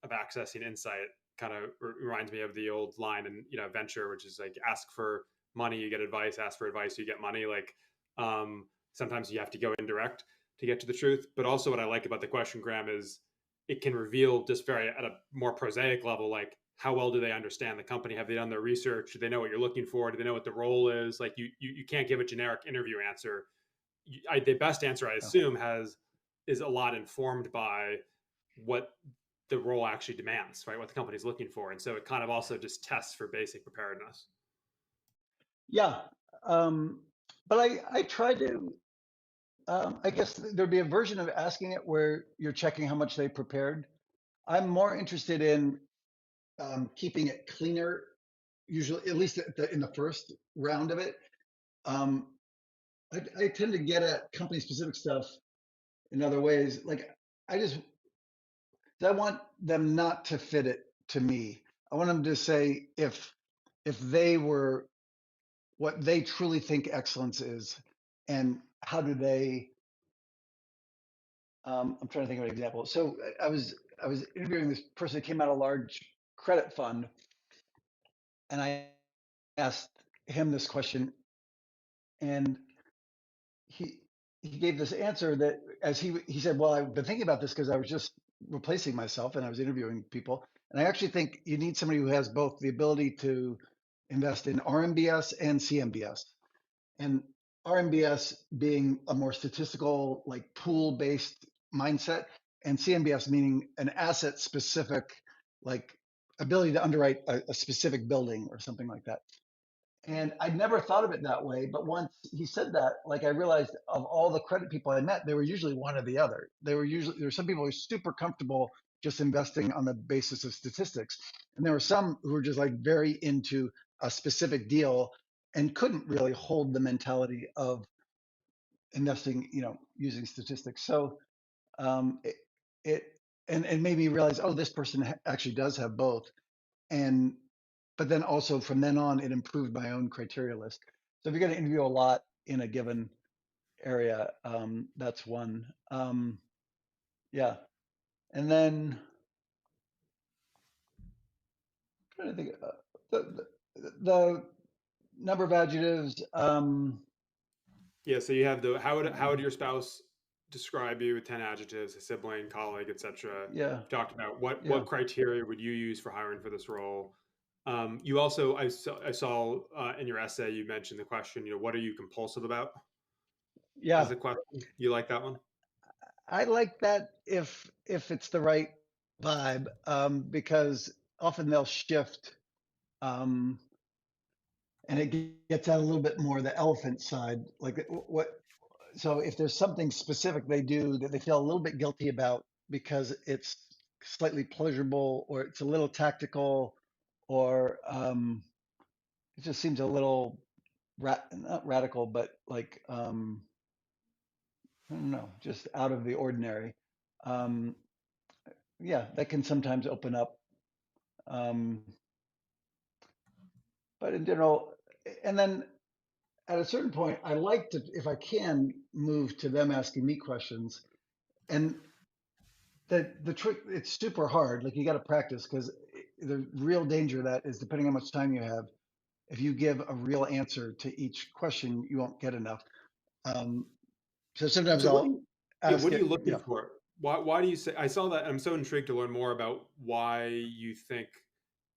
of accessing insight, kind of reminds me of the old line in venture, which is like ask for money, you get advice; ask for advice, you get money. Like sometimes you have to go indirect to get to the truth. But also, what I like about the question, Graham, is it can reveal just very at a more prosaic level, like how well do they understand the company? Have they done their research? Do they know what you're looking for? Do they know what the role is? Like you can't give a generic interview answer. The best answer I Yeah. assume is a lot informed by what the role actually demands, right? What the company's looking for, and so it kind of also just tests for basic preparedness. Yeah. Um, but I try to, I guess there'd be a version of asking it where you're checking how much they prepared. I'm more interested in keeping it cleaner, usually, at least in the first round of it. Um, I tend to get at company specific stuff in other ways. Like I just, I want them not to fit it to me. I want them to say if they were what they truly think excellence is, and how do they I'm trying to think of an example. So I was interviewing this person who came out of a large credit fund, and I asked him this question, and he he gave this answer that as he said, well, I've been thinking about this because I was just replacing myself and I was interviewing people, and I actually think you need somebody who has both the ability to invest in RMBS and CMBS. And RMBS being a more statistical, like pool based mindset, and CMBS meaning an asset specific, like ability to underwrite a specific building or something like that. And I'd never thought of it that way. But once he said that, like I realized of all the credit people I met, they were usually one or the other. There were some people who were super comfortable just investing on the basis of statistics. And there were some who were just like very into a specific deal and couldn't really hold the mentality of investing, using statistics. So it, it and maybe realize, oh, this person actually does have both. And but then also from then on, it improved my own criteria list. So if you're going to interview a lot in a given area, that's one. Yeah, and then I'm trying to think the number of adjectives. Yeah. So you have the how would your spouse describe you with 10 adjectives, a sibling, colleague, etc. Yeah, You talked about what yeah, criteria would you use for hiring for this role. You also I saw in your essay you mentioned the question, what are you compulsive about as yeah. a question. You like that one? I like that if it's the right vibe, because often they'll shift, um, and it gets out a little bit more the elephant side. Like what? So if there's something specific they do that they feel a little bit guilty about because it's slightly pleasurable or it's a little tactical, or it just seems a little not radical, but like I don't know, just out of the ordinary. Um, yeah, that can sometimes open up. Um, but in general, and then at a certain point, I like to, if I can, move to them asking me questions. And the trick, it's super hard. Like you got to practice because the real danger of that is depending on how much time you have. If you give a real answer to each question, you won't get enough. Um, so And sometimes so I'll what ask are you it. looking Yeah, for? Why do you say? I saw that. I'm so intrigued to learn more about why you think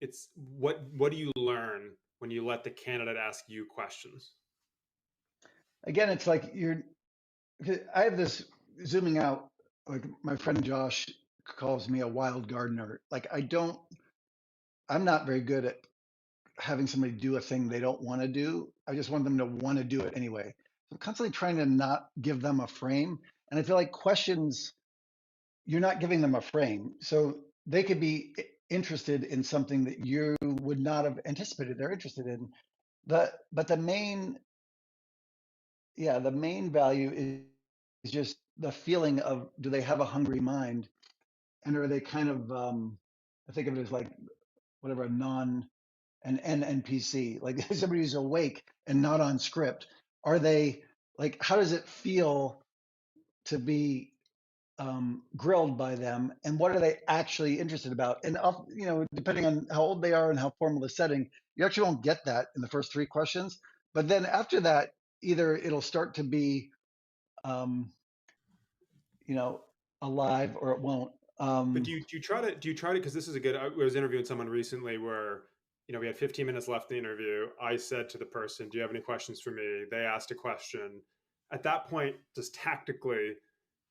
it's what do you learn when you let the candidate ask you questions? again, it's like you're. I have this zooming out. Like my friend Josh calls me a wild gardener. Like I'm not very good at having somebody do a thing they don't want to do. I just want them to want to do it anyway. So I'm constantly trying to not give them a frame. And I feel like questions, you're not giving them a frame. So they could be interested in something that you would not have anticipated they're interested in. But the main value is just the feeling of, do they have a hungry mind? And are they kind of, I think of it as like whatever, an NPC, like somebody who's awake and not on script. Are they like, how does it feel to be grilled by them, and what are they actually interested about? And depending on how old they are and how formal the setting, you actually won't get that in the first three questions. But then after that, either it'll start to be, um, alive, or it won't. But Um, do you try to, because this is a good, I was interviewing someone recently where, we had 15 minutes left in the interview. I said to the person, do you have any questions for me? They asked a question. At that point, just tactically,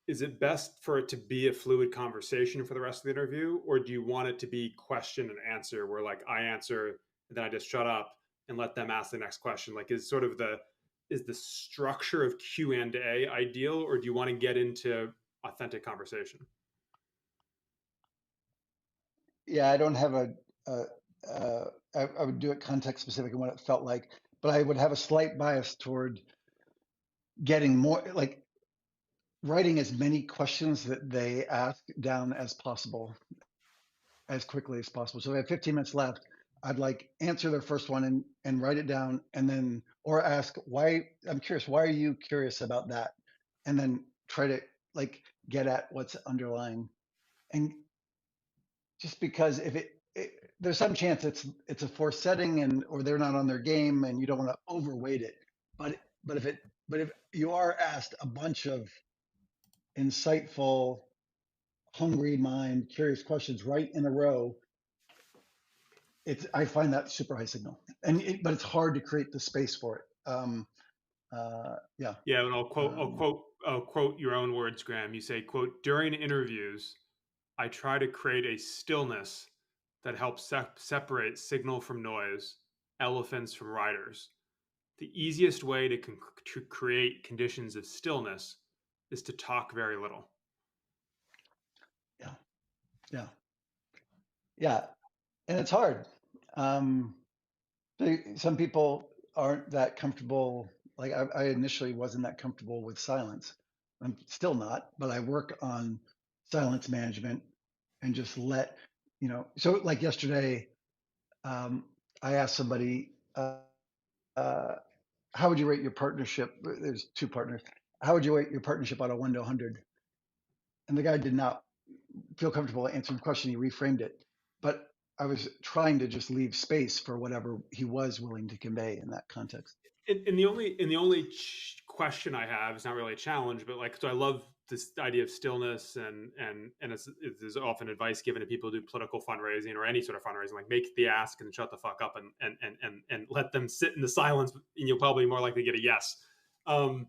is it best for it to be a fluid conversation for the rest of the interview? Or do you want it to be question and answer where like I answer and then I just shut up and let them ask the next question? Like is the structure of Q&A ideal, or do you want to get into authentic conversation? yeah, I don't have a, I would do it context specific and what it felt like, but I would have a slight bias toward getting more like writing as many questions that they ask down as possible, as quickly as possible. So if I have 15 minutes left, I'd like answer their first one and write it down and then, or ask why, I'm curious, why are you curious about that? And then try to like get at what's underlying. And just because if there's some chance it's a forced setting and or they're not on their game and you don't want to overweight it. But but if it but if you are asked a bunch of insightful, hungry mind, curious questions right in a row, it's I find that super high signal. But it's hard to create the space for it. Yeah. Yeah, and Um, I'll quote your own words, Graham. You say, quote, during interviews, I try to create a stillness that helps separate signal from noise, elephants from riders. The easiest way to create conditions of stillness is to talk very little. yeah. Yeah. Yeah. And it's hard. Um, some people aren't that comfortable. Like I initially wasn't that comfortable with silence. I'm still not, but I work on silence management and just so like yesterday, um, I asked somebody, uh, how would you rate your partnership? There's two partners. How would you rate your partnership on a 1 to 100? And the guy did not feel comfortable answering the question. He reframed it. But I was trying to just leave space for whatever he was willing to convey in that context. And the only question I have is not really a challenge, but like, so I love this idea of stillness, and it's often advice given to people who do political fundraising or any sort of fundraising, like make the ask and shut the fuck up and let them sit in the silence, and you'll probably more likely get a yes. Um,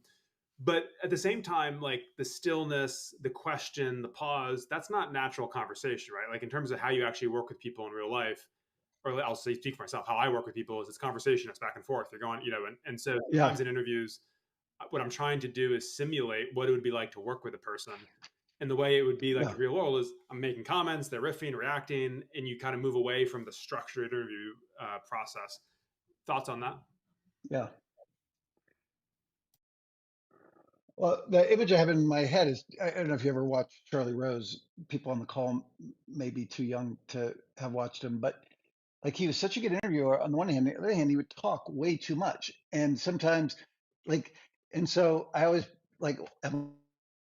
but at the same time, like the stillness, the question, the pause, that's not natural conversation, right? Like in terms of how you actually work with people in real life, or I'll say speak for myself, how I work with people is it's conversation, it's back and forth. You're going, and so Yeah, sometimes in interviews, what I'm trying to do is simulate what it would be like to work with a person. And the way it would be like yeah, in real world is I'm making comments, they're riffing, reacting, and you kind of move away from the structured interview process. Thoughts on that? yeah. Well, the image I have in my head is I don't know if you ever watched Charlie Rose. People on the call may be too young to have watched him, but like he was such a good interviewer on the one hand. On the other hand, he would talk way too much, and sometimes like, and so I always like, am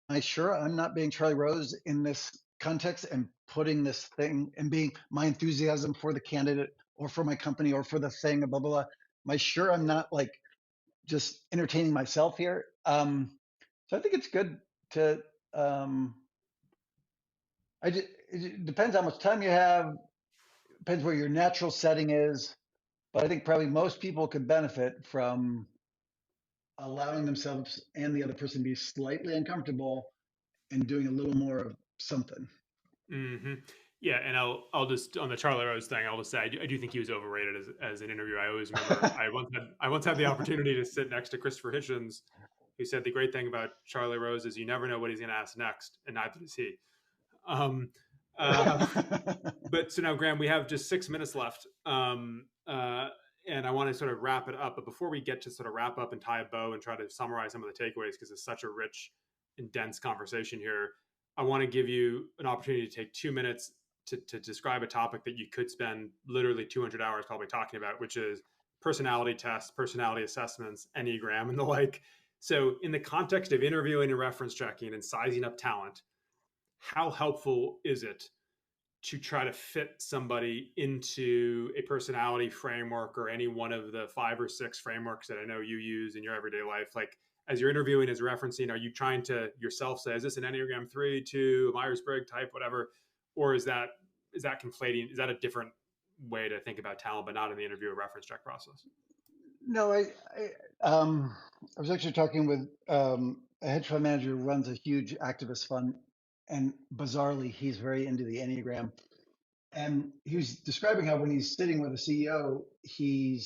I sure I'm not being Charlie Rose in this context and putting this thing and being my enthusiasm for the candidate or for my company or for the thing, blah blah blah. Am I sure I'm not like just entertaining myself here? So I think it's good to. Um, it depends how much time you have. Depends where your natural setting is. But I think probably most people could benefit from allowing themselves and the other person to be slightly uncomfortable and doing a little more of something. Mm-hmm. Yeah, and I'll just on the Charlie Rose thing, I'll just say I do think he was overrated as an interviewer. I always remember I once had the opportunity to sit next to Christopher Hitchens, who said the great thing about Charlie Rose is you never know what he's going to ask next, and neither does he. Um, uh, but so now, Graham, we have just 6 minutes left, and I want to sort of wrap it up. But before we get to sort of wrap up and tie a bow and try to summarize some of the takeaways, because it's such a rich and dense conversation here, I want to give you an opportunity to take 2 minutes to describe a topic that you could spend literally 200 hours probably talking about, which is personality tests, personality assessments, Enneagram, and the like. So, in the context of interviewing and reference checking and sizing up talent, how helpful is it to try to fit somebody into a personality framework or any one of the 5 or 6 frameworks that I know you use in your everyday life? Like, as you're interviewing, as referencing, are you trying to yourself say, is this an Enneagram 3, 2, Myers-Briggs type, whatever? Or is that conflating? Is that a different way to think about talent, but not in the interview or reference check process? No, I was actually talking with a hedge fund manager who runs a huge activist fund, and bizarrely, he's very into the Enneagram. And he was describing how when he's sitting with a CEO, he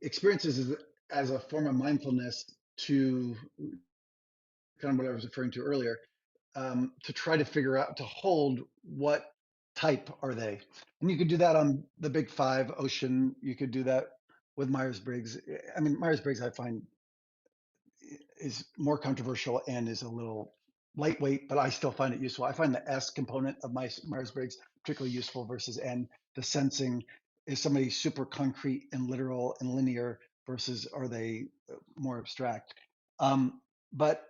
experiences as a form of mindfulness to kind of what I was referring to earlier, to try to figure out, to hold what type are they. And you could do that on the big five, Ocean. You could do that with Myers-Briggs. I mean, Myers-Briggs, I find, is more controversial and is a little lightweight, but I still find it useful. I find the S component of Myers-Briggs particularly useful versus N. The sensing, is somebody super concrete and literal and linear versus are they more abstract? But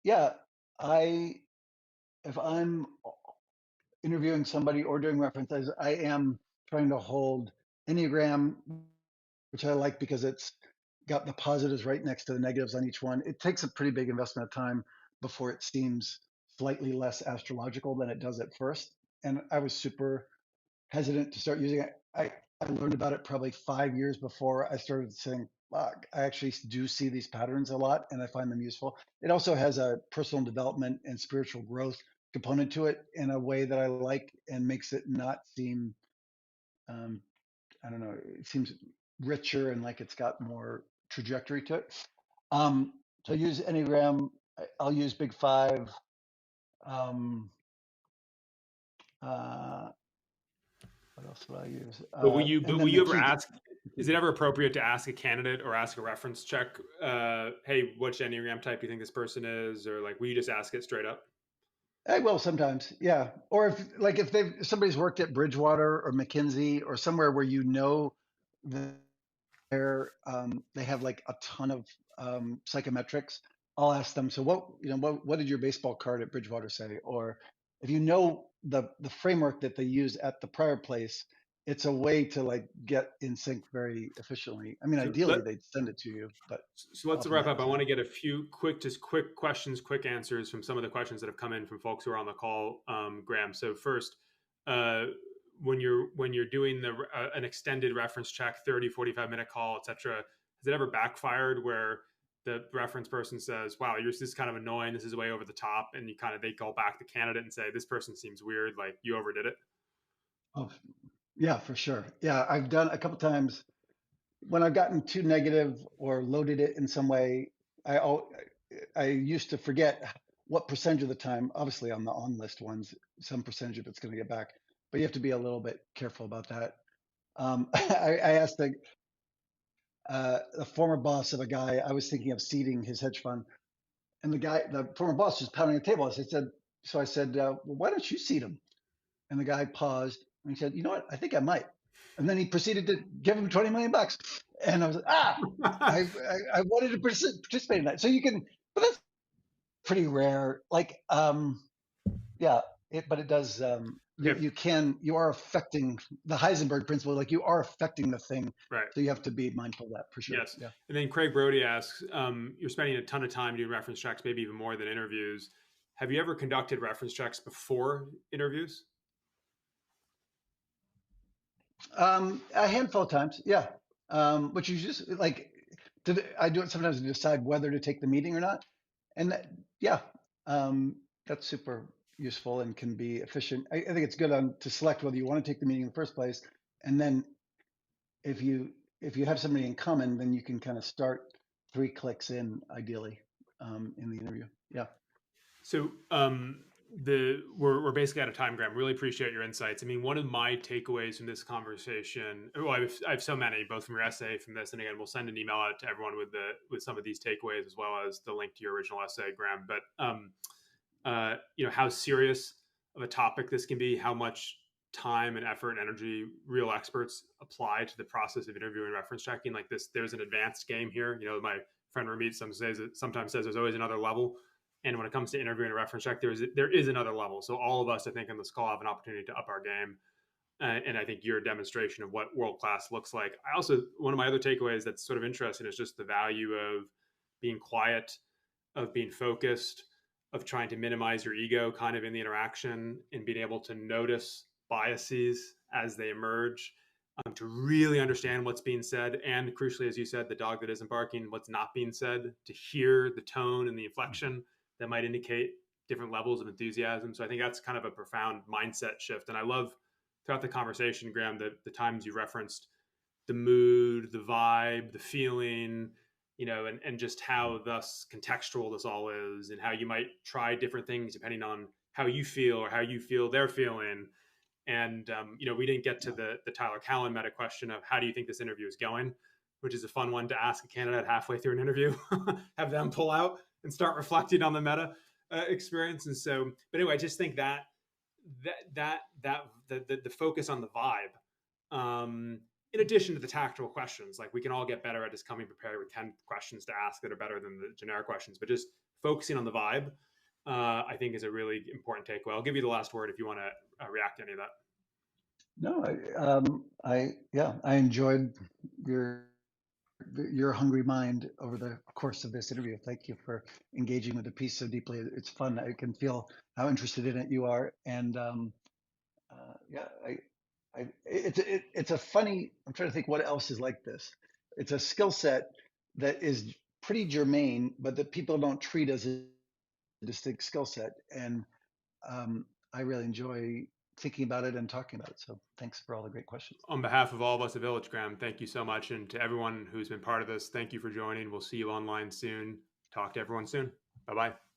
yeah, I if I'm interviewing somebody or doing references, I am trying to hold Enneagram, which I like because it's got the positives right next to the negatives on each one. It takes a pretty big investment of time before it seems slightly less astrological than it does at first. And I was super hesitant to start using it. I learned about it probably 5 years before I started saying, wow, I actually do see these patterns a lot and I find them useful. It also has a personal development and spiritual growth component to it in a way that I like and makes it not seem, um, I don't know, it seems richer and like it's got more trajectory to it. So I use Enneagram, I'll use Big Five. Um, uh, what else would I use? But And will then the you ever key, ask? Is it ever appropriate to ask a candidate or ask a reference check? Hey, which Enneagram type do you think this person is? Or like, will you just ask it straight up? I will sometimes, yeah. Or if somebody's worked at Bridgewater or McKinsey or somewhere where you know they have like a ton of psychometrics, I'll ask them. So what did your baseball card at Bridgewater say? Or if you know the framework that they use at the prior place, it's a way to like get in sync very efficiently. I mean, So ideally they'd send it to you, but let's often wrap that up. I doesn't want to happen. get a few quick questions, quick answers from some of the questions that have come in from folks who are on the call, Graham. So first, uh, when you're doing an extended reference check, 30, 45-minute call, etc., has it ever backfired where the reference person says, wow, this is kind of annoying, this is way over the top, and they go back to candidate and say, this person seems weird, like you overdid it? Oh, yeah, for sure. Yeah, I've done a couple times when I've gotten too negative or loaded it in some way. I I used to forget what percentage of the time. Obviously, on the on list ones, some percentage of it's going to get back, but you have to be a little bit careful about that. I asked the former boss of a guy. I was thinking of seeding his hedge fund, and the former boss was pounding the table. So I said, well, why don't you seed him? And the guy paused and he said, you know what? I think I might. And then he proceeded to give him 20 million bucks. And I was like, I wanted to participate in that. So you can, but that's pretty rare. Like, yeah, but it does, Okay, you are affecting the Heisenberg principle, like you are affecting the thing. right. So you have to be mindful of that for sure. Yes. Yeah. And then Craig Brody asks, you're spending a ton of time doing reference checks, maybe even more than interviews. Have you ever conducted reference checks before interviews? A handful of times. Yeah. Which you just like, I do it sometimes to decide whether to take the meeting or not. And yeah, that's super useful and can be efficient. I think it's good to select whether you want to take the meeting in the first place, and then if you have somebody in common, then you can kind of start 3 clicks in, ideally, in the interview. Yeah. So we're basically out of time, Graham. Really appreciate your insights. I mean, one of my takeaways from this conversation, well, I have so many, both from your essay, from this, and again, we'll send an email out to everyone with some of these takeaways as well as the link to your original essay, Graham. But how serious of a topic this can be, how much time and effort and energy real experts apply to the process of interviewing, reference checking. Like this, there's an advanced game here. My friend Ramit sometimes says there's always another level. And when it comes to interviewing a reference check, there is another level. So all of us, I think, on this call have an opportunity to up our game. And I think you're a demonstration of what world class looks like. I also, one of my other takeaways that's sort of interesting is just the value of being quiet, of being focused, of trying to minimize your ego kind of in the interaction, and being able to notice biases as they emerge, to really understand what's being said. And crucially, as you said, the dog that isn't barking, what's not being said, to hear the tone and the inflection that might indicate different levels of enthusiasm. So I think that's kind of a profound mindset shift. And I love throughout the conversation, Graham, the times you referenced the mood, the vibe, the feeling, and just how thus contextual this all is, and how you might try different things depending on how you feel or how you feel they're feeling. And we didn't get to the Tyler Cowen meta question of how do you think this interview is going, which is a fun one to ask a candidate halfway through an interview, have them pull out and start reflecting on the meta experience. And so, but anyway, I just think that the focus on the vibe, in addition to the tactical questions, like we can all get better at just coming prepared with 10 questions to ask that are better than the generic questions, but just focusing on the vibe, I think is a really important takeaway. I'll give you the last word if you want to react to any of that. No, I enjoyed your hungry mind over the course of this interview. Thank you for engaging with the piece so deeply. It's fun. I can feel how interested in it you are, and yeah, it's a funny. I'm trying to think what else is like this. It's a skill set that is pretty germane, but that people don't treat as a distinct skill set, and I really enjoy thinking about it and talking about it. So thanks for all the great questions. On behalf of all of us at Village, Graham, thank you so much. And to everyone who's been part of this, thank you for joining. We'll see you online soon. Talk to everyone soon. Bye bye.